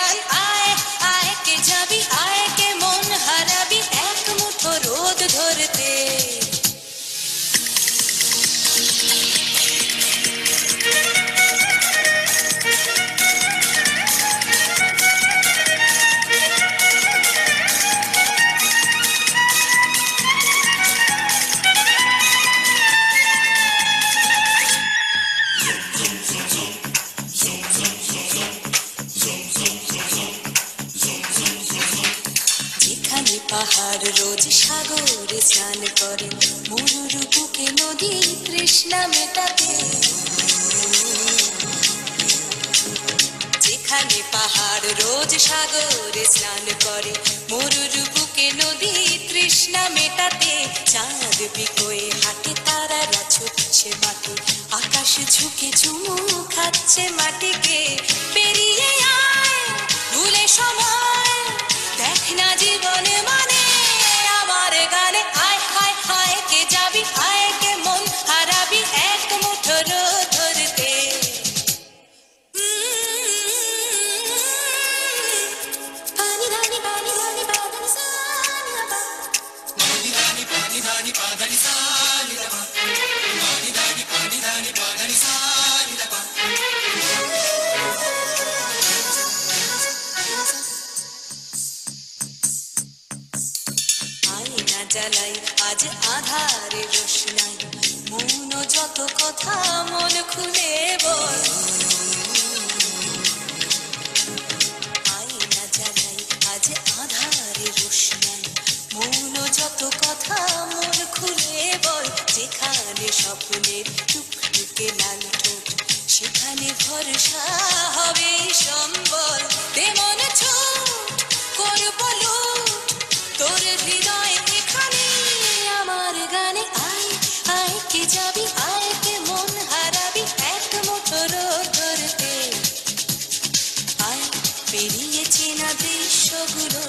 গান আয় আয় কে যাবি আয় কে মন হারাবি এক মুঠো রোদ ধরতে পাহাড় রোজ সাগরে স্নান করে মরুর বুকে নদী তৃষ্ণা মেটাতে যেখানে পাহাড় রোজ সাগরে স্নান করে মরুর বুকে নদী তৃষ্ণা মেটাতে চাঁদ বিকোয়ে হাঁটে তারারা ছুটছে মাটি আকাশ ঝুঁকে চুমু খাচ্ছে মাটিকে পেরিয়ে আয় ভুলে সময় দেখ না জীবনে মানে আমার গানে আয় হায় হায় কে যাবি আয় কে মন হারাবি এক মুঠো রোদ ধরতে পানি ধানি পানি ধানি পানি সানি বাবা পানি ধানি পানি ধানি পানি সানি বাবা পানি ধানি পানি ধানি পানি সানি বাবা জ্বালাই আজ আধারে রোশনাই মৌন যত কথা মন খুলে বল আয়না জ্বালাই আজ আধারে রোশনাই মৌন যত কথা মন খুলে বল যেখানে স্বপ্নের টুকটুকে লাল ঠোঁট সেখানে ভরসা হবে সম্বল তেমন ছোট করব লুট তোর হৃদয় আমার গানে আয় আয় কে যাবি আয় কে মন হারাবি এক মুঠো রোদ ধরতে আয় পেরিয়ে চেনা দৃশ্যগুলো